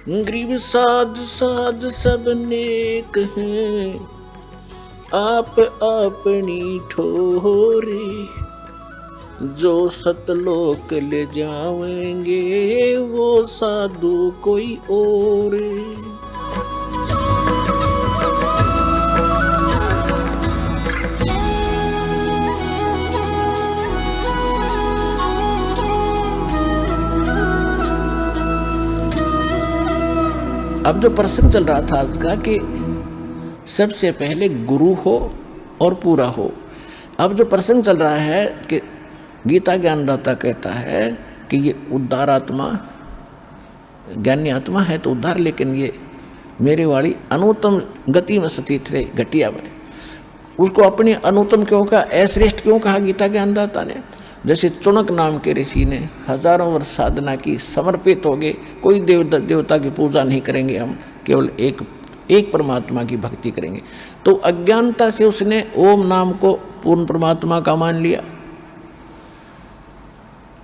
Grieve साध साध सब नेक हैं, आप अपनी ठोरे। जो सतलोक ले जाएंगे वो साधु कोई और। अब जो प्रसंग चल रहा था आज का कि सबसे पहले गुरु हो और पूरा हो। अब जो प्रसंग चल रहा है कि गीता ज्ञानदाता कहता है कि ये उद्धार आत्मा, ज्ञानी आत्मा है तो उद्धार, लेकिन ये मेरे वाली अनुत्तम गति में स्थित रहे, घटिया बने। उसको अपनी अनुत्तम क्यों कहा, अश्रेष्ठ क्यों कहा गीता ज्ञानदाता ने? जैसे चुनक नाम के ऋषि ने हजारों वर्ष साधना की, समर्पित हो गए, कोई देवता की पूजा नहीं करेंगे, हम केवल एक परमात्मा की भक्ति करेंगे। तो अज्ञानता से उसने ओम नाम को पूर्ण परमात्मा का मान लिया।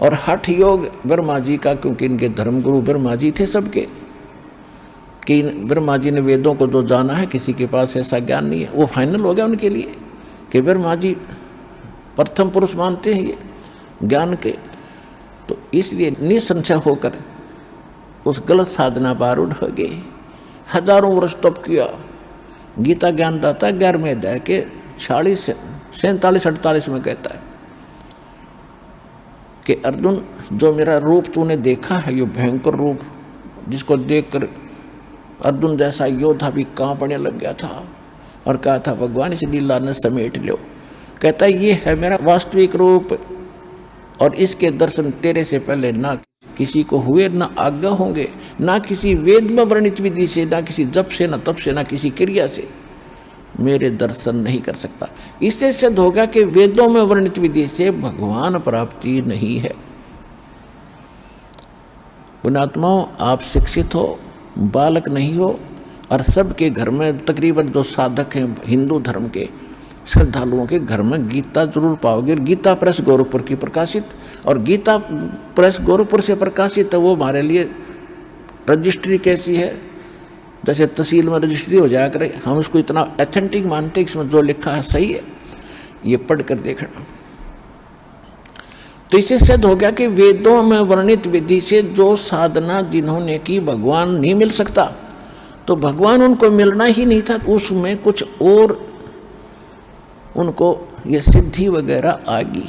और हठ योग ब्रह्मा जी का, क्योंकि इनके धर्मगुरु ब्रह्मा जी थे सबके, कि ब्रह्मा जी ने वेदों को जो जाना है, किसी के पास ऐसा ज्ञान नहीं है। वो फाइनल हो गया उनके लिए कि ब्रह्मा जी प्रथम पुरुष मानते हैं ये ज्ञान के। तो इसलिए निसंशय होकर उस गलत साधना पर आरूढ़ हो गए। हजारों वर्ष तप किया। गीता ज्ञानदाता 11वें अध्याय के 47-48 में कहता है कि अर्जुन, जो मेरा रूप तूने देखा है, ये भयंकर रूप, जिसको देखकर अर्जुन जैसा योद्धा भी कांपने लग गया था और कहा था भगवान इस लीला ने समेट लो। कहता है ये है मेरा वास्तविक रूप, और इसके दर्शन तेरे से पहले ना किसी को हुए, ना आज्ञा होंगे, ना किसी वेद में वर्णित विधि से, ना किसी जप से, ना तप से, ना किसी क्रिया से मेरे दर्शन नहीं कर सकता। इससे सिद्ध होगा कि वेदों में वर्णित विधि से भगवान प्राप्ति नहीं है। पुण्यात्माओं, आप शिक्षित हो, बालक नहीं हो, और सबके घर में तकरीबन जो साधक हैं हिंदू धर्म के, श्रद्धालुओं के घर में गीता जरूर पाओगे। गीता प्रेस गोरखपुर की प्रकाशित, और गीता प्रेस गोरखपुर से प्रकाशित है, वो हमारे लिए रजिस्ट्री कैसी है, जैसे तहसील में रजिस्ट्री हो जाया करे। हम उसको इतना ऑथेंटिक मानते हैं, इसमें जो लिखा है सही है, ये पढ़ कर देखना। तो इससे सिद्ध हो गया कि वेदों में वर्णित विधि से जो साधना जिन्होंने की, भगवान नहीं मिल सकता। तो भगवान उनको मिलना ही नहीं था, उसमें कुछ और उनको ये सिद्धि वगैरह आ गई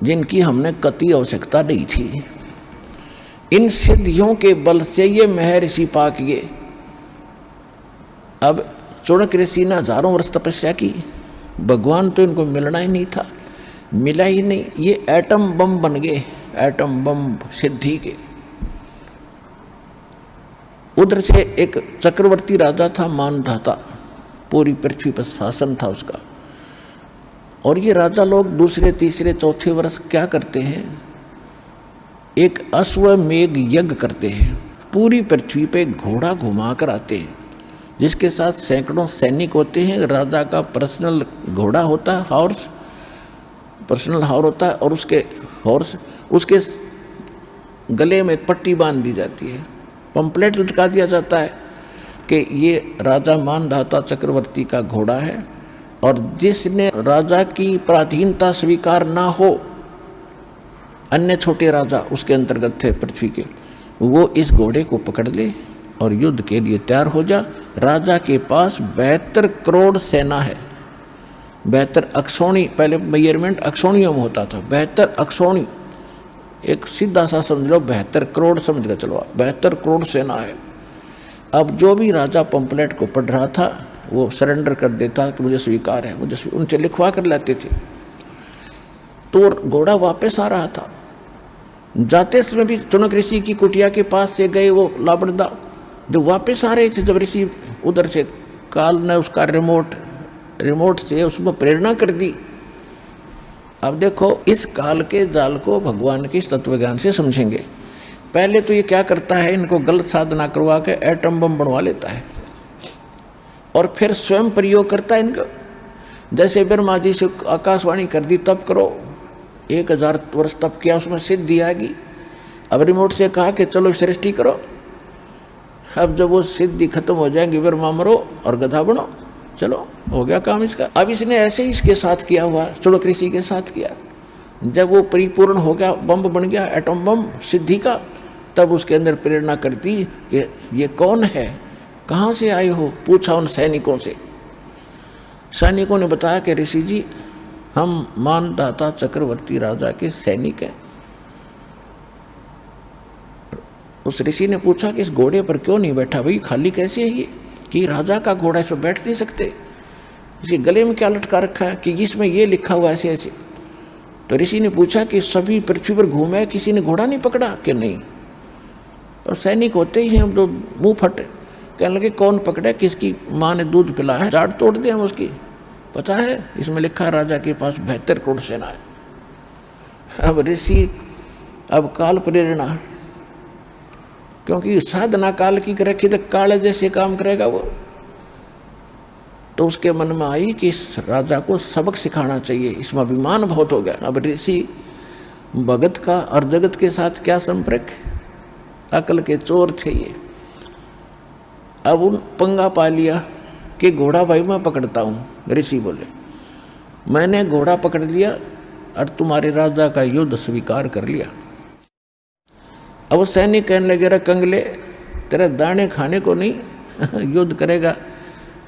जिनकी हमने कतई आवश्यकता नहीं थी। इन सिद्धियों के बल से ये महर्षि पाक गए। अब चुनक ऋषि ने हजारों वर्ष तपस्या की, भगवान तो इनको मिलना ही नहीं था, मिला ही नहीं। ये एटम बम बन गए, एटम बम सिद्धि के। उधर से एक चक्रवर्ती राजा था मानधाता, पूरी पृथ्वी पर शासन था उसका। और ये राजा लोग दूसरे तीसरे चौथे वर्ष क्या करते हैं, एक अश्वमेघ यज्ञ करते हैं। पूरी पृथ्वी पे घोड़ा घुमा कर आते हैं, जिसके साथ सैकड़ों सैनिक होते हैं। राजा का पर्सनल घोड़ा होता है, हॉर्स, पर्सनल हॉर्स होता है, और उसके गले में एक पट्टी बांध दी जाती है, पंपलेट लटका दिया जाता है कि ये राजा मानधाता चक्रवर्ती का घोड़ा है, और जिसने राजा की पराधीनता स्वीकार ना हो, अन्य छोटे राजा उसके अंतर्गत थे पृथ्वी के, वो इस घोड़े को पकड़ ले और युद्ध के लिए तैयार हो जा। राजा के पास 72 करोड़ सेना है। 72 अक्षौणी, पहले मेजरमेंट अक्षौणियों में होता था, 72 अक्षौणी, एक सीधा सा समझ लो 72 करोड़ समझ कर चलो, 72 करोड़ सेना है। अब जो भी राजा पंपलेट को पढ़ रहा था वो सरेंडर कर देता कि मुझे स्वीकार है, मुझे उनसे लिखवा कर लाते थे। तो घोड़ा वापस आ रहा था, जाते समय भी चुनक ऋषि की कुटिया के पास से गए वो लाबड़दा, जो वापस आ रहे थे, जब ऋषि उधर से काल ने उसका रिमोट से उसमें प्रेरणा कर दी। अब देखो, इस काल के जाल को भगवान के तत्वज्ञान से समझेंगे। पहले तो ये क्या करता है, इनको गलत साधना करवा के एटम बम बनवा लेता है, और फिर स्वयं प्रयोग करता है इनका। जैसे ब्रह्मा जी से आकाशवाणी कर दी, तप करो, 1000 वर्ष तप किया, उसमें सिद्धि आ गई। अब रिमोट से कहा कि चलो सृष्टि करो। अब जब वो सिद्धि खत्म हो जाएंगी फिर मरो और गधा बनो, चलो हो गया काम इसका। अब इसने ऐसे ही इसके साथ किया हुआ, चुड़क ऋषि के साथ किया। जब वो परिपूर्ण हो गया, बम बन गया, एटम बम सिद्धि का, तब उसके अंदर प्रेरणा करती कि ये कौन है, कहाँ से आए हो। पूछा उन सैनिकों से। सैनिकों ने बताया कि ऋषि जी हम मानधाता चक्रवर्ती राजा के सैनिक हैं। उस ऋषि ने पूछा कि इस घोड़े पर क्यों नहीं बैठा भाई, खाली कैसे है ये, कि राजा का घोड़ा इस पर बैठ नहीं सकते, इसके गले में क्या लटका रखा है कि इसमें ये लिखा हुआ ऐसे ऐसे। तो ऋषि ने पूछा कि सभी पृथ्वी पर घूमे, किसी ने घोड़ा नहीं पकड़ा कि नहीं। और सैनिक होते ही हम तो मुंह फटे, कहने लगे कौन पकड़े, किसकी माँ ने दूध पिलाया, जाड़ तोड़ दिया हम उसकी, पता है इसमें लिखा राजा के पास 72 करोड़ सेना है। अब ऋषि अब काल प्रेरणा, क्योंकि साधना काल की रखी तो काल जैसे काम करेगा वो, तो उसके मन में आई कि इस राजा को सबक सिखाना चाहिए, इसमें अभिमान बहुत हो गया। अब ऋषि भगत का और जगत के साथ क्या संपर्क, अकल के चोर थे ये। अब उन पंगा पा लिया कि घोड़ा भाई मैं पकड़ता हूँ। ऋषि बोले मैंने घोड़ा पकड़ लिया और तुम्हारे राजा का युद्ध स्वीकार कर लिया। अब वो सैनिक कहने लगे रे कंगले, तेरे दाने खाने को नहीं युद्ध करेगा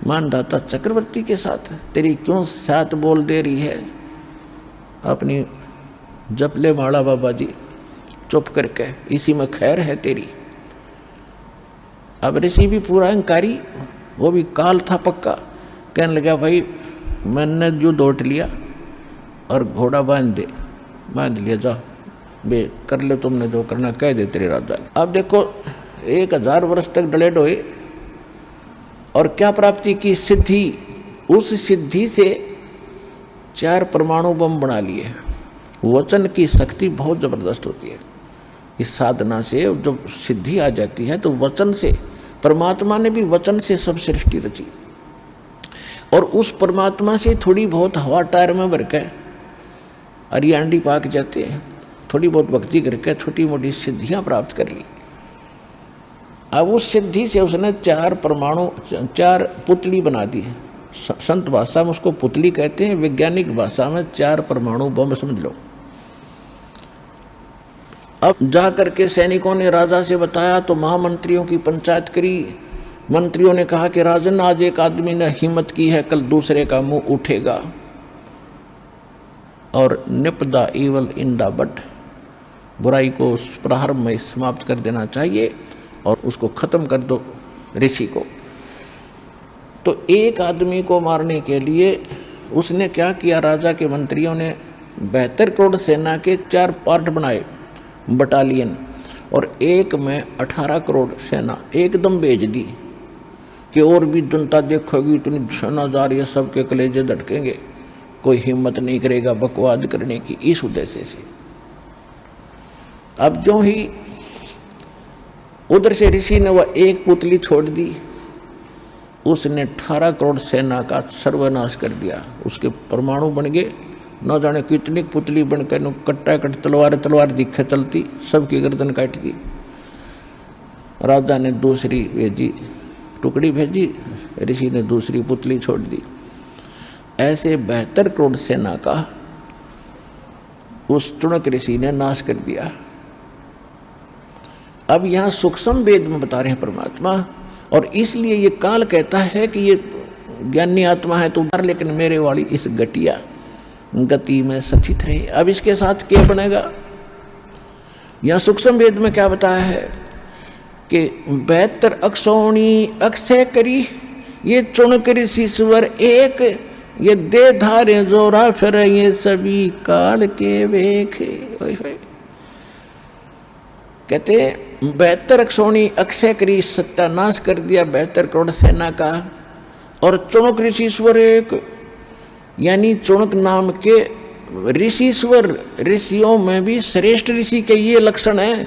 मानधाता चक्रवर्ती के साथ, तेरी क्यों साथ बोल दे रही है, अपनी जपले माड़ा बाबा जी चुप करके, इसी में खैर है तेरी। अब ऋषि भी पूरा अहंकारी, वो भी काल था पक्का, कहने लगा भाई मैंने जो दौड़ लिया और घोड़ा बांध लिया, जाओ बे कर ले तुमने जो करना, कह दे तेरे राजा ने। अब देखो 1000 वर्ष तक डले डोए और क्या प्राप्ति की, सिद्धि। उस सिद्धि से 4 परमाणु बम बना लिए। वचन की शक्ति बहुत जबरदस्त होती है। इस साधना से जब सिद्धि आ जाती है तो वचन से, परमात्मा ने भी वचन से सब सृष्टि रची, और उस परमात्मा से थोड़ी बहुत हवा टायर में भर के अरियांडी पाक जाते हैं, थोड़ी बहुत भक्ति करके छोटी मोटी सिद्धियां प्राप्त कर ली। अब उस सिद्धि से उसने 4 पुतली बना दी है। संत भाषा में उसको पुतली कहते हैं, वैज्ञानिक भाषा में 4 परमाणु बम समझ लो। अब जा करके सैनिकों ने राजा से बताया तो महामंत्रियों की पंचायत करी। मंत्रियों ने कहा कि राजन आज एक आदमी ने हिम्मत की है, कल दूसरे का मुंह उठेगा, और निप the evil in the but, बुराई को प्रारंभ में समाप्त कर देना चाहिए और उसको खत्म कर दो ऋषि को। तो एक आदमी को मारने के लिए उसने क्या किया, राजा के मंत्रियों ने 72 करोड़ सेना के 4 पार्ट बनाए, बटालियन, और एक में 18 करोड़ सेना एकदम भेज दी कि और भी जनता देखोगी इतनी सेना जा रही है, सबके कलेजे धड़केंगे, कोई हिम्मत नहीं करेगा बकवाद करने की, इस उद्देश्य से। अब जो ही उधर से ऋषि ने वह एक पुतली छोड़ दी, उसने 18 करोड़ सेना का सर्वनाश कर दिया। उसके परमाणु बन गए, न जाने कितनी पुतली बनकर कट्टा कट तलवार दिखे चलती, सबकी गर्दन काट दी। राजा ने दूसरी भेजी, टुकड़ी भेजी, ऋषि ने दूसरी पुतली छोड़ दी। ऐसे 72 करोड़ सेना का उस चुणक ऋषि ने नाश कर दिया। अब यहाँ सूक्ष्म वेद में बता रहे हैं परमात्मा, और इसलिए ये काल कहता है कि ये ज्ञानी आत्मा है तो उधार, लेकिन मेरे वाली इस घटिया गति में सचित रहे। अब इसके साथ क्या बनेगा, यहाँ सूक्ष्म वेद में क्या बताया है कि 72 अक्षौणी अक्षय करी, ये चुणक ऋषि स्वर एक, ये दे धारे जोरा फिर ये सभी काल के वेखे। कहते 72 अक्षौणी अक्षय करी, सत्यानाश कर दिया 72 करोड़ सेना का। और चुणक ऋषिश्वर एक, यानी चुणक नाम के ऋषिश्वर, ऋषियों में भी श्रेष्ठ ऋषि के ये लक्षण है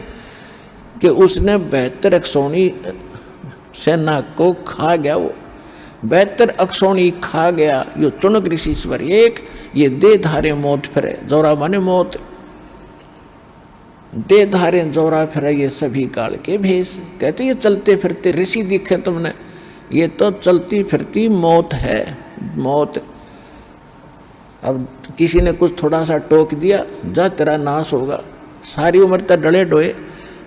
कि उसने 72 अक्षौणी सेना को खा गया। वो 72 अक्षौणी खा गया, यो चुणक ऋषिश्वर एक, ये दे धारे मौत फिरे, जोरा माने मौत। दे धारे जोरा फिर ये सभी काल के भेष। कहते ये चलते फिरते ऋषि दिखे तुमने, ये तो चलती फिरती मौत है, मौत। अब किसी ने कुछ थोड़ा सा टोक दिया, जा तेरा नाश होगा। सारी उम्र तक डले डोए,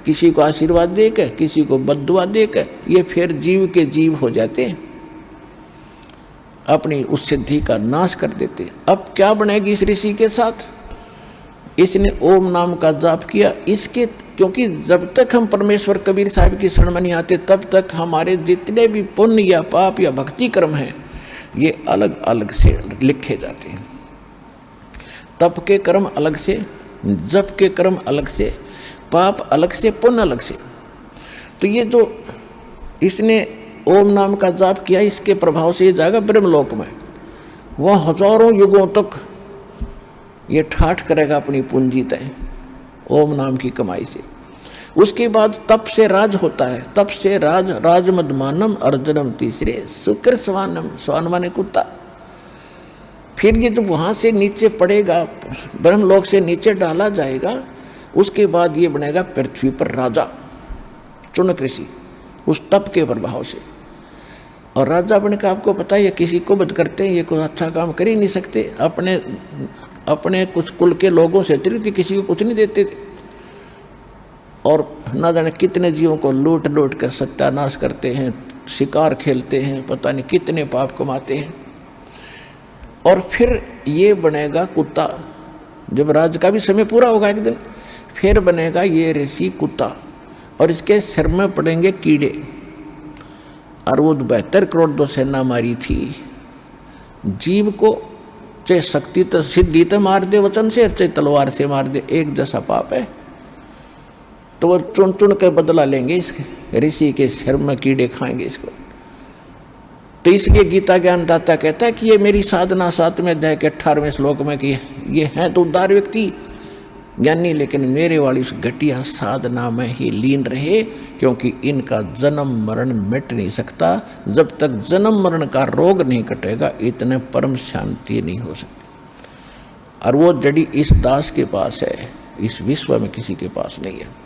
किसी को आशीर्वाद दे के, किसी को बद्दुआ दे के, ये फिर जीव के जीव हो जाते हैं, अपनी उस सिद्धि का नाश कर देते। अब क्या बनेगी इस ऋषि के साथ? इसने ओम नाम का जाप किया, इसके क्योंकि जब तक हम परमेश्वर कबीर साहब की शरण में नहीं आते तब तक हमारे जितने भी पुण्य या पाप या भक्ति कर्म हैं ये अलग अलग से लिखे जाते हैं। तप के कर्म अलग से, जप के कर्म अलग से, पाप अलग से, पुण्य अलग से। तो ये जो इसने ओम नाम का जाप किया, इसके प्रभाव से ये जाएगा ब्रह्मलोक में, वह हजारों युगों तक ये ठाठ करेगा अपनी पूंजी तय ओम नाम की कमाई से। उसके बाद तप से राज होता है, तप से राज मदमानम अर्जुनम तीसरे शुक्र स्वानम, स्वान माने कुत्ता। फिर ये जब वहाँ से नीचे पड़ेगा, ब्रह्मलोक से नीचे डाला जाएगा, उसके बाद ये बनेगा पृथ्वी पर राजा, चुनक ऋषि, उस तप के प्रभाव से। और राजा बने का आपको पता है ये किसी को बद करते हैं, ये कोई अच्छा काम कर ही नहीं सकते, अपने कुछ कुल के लोगों से अतिरिक्त किसी को कुछ नहीं देते थे, और न जाने कितने जीवों को लूट लूट कर सत्यानाश करते हैं, शिकार खेलते हैं, पता नहीं कितने पाप कमाते हैं। और फिर ये बनेगा कुत्ता, जब राज का भी समय पूरा होगा एक दिन, फिर बनेगा ये ऋषि कुत्ता, और इसके सिर में पड़ेंगे कीड़े। और वो 72 करोड़ दो सेना मारी थी, जीव को चाहे शक्ति तो सिद्धि तो मार दे वचन से, चाहे तलवार से मार दे, एक जैसा पाप है। तो वो चुन चुन कर बदला लेंगे, इसके ऋषि के सिर में कीड़े खाएंगे इसको। तो इसलिए गीता ज्ञानदाता कहता है कि ये मेरी साधना 7वें अध्याय के 18वें श्लोक में कि ये हैं तो उदार व्यक्ति ज्ञानी, लेकिन मेरे वाली उस घटिया साधना में ही लीन रहे, क्योंकि इनका जन्म मरण मिट नहीं सकता। जब तक जन्म मरण का रोग नहीं कटेगा इतने परम शांति नहीं हो सकती। और वो जड़ी इस दास के पास है, इस विश्व में किसी के पास नहीं है।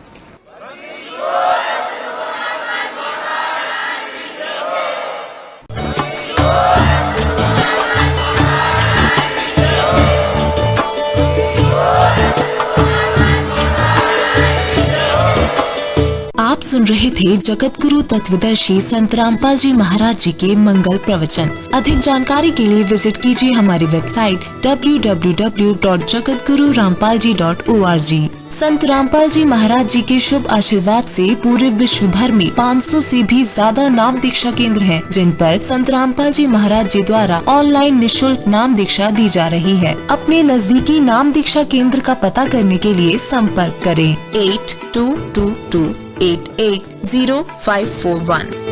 आप सुन रहे थे जगत गुरु तत्वदर्शी संत रामपाल जी महाराज जी के मंगल प्रवचन। अधिक जानकारी के लिए विजिट कीजिए हमारी वेबसाइट www.jagatgururampalji.org। संत रामपाल जी महाराज जी के शुभ आशीर्वाद से पूरे विश्व भर में 500 से भी ज्यादा नाम दीक्षा केंद्र हैं, जिन पर संत रामपाल जी महाराज जी द्वारा ऑनलाइन निशुल्क नाम दीक्षा दी जा रही है। अपने नजदीकी नाम दीक्षा केंद्र का पता करने के लिए संपर्क करें 8222880541।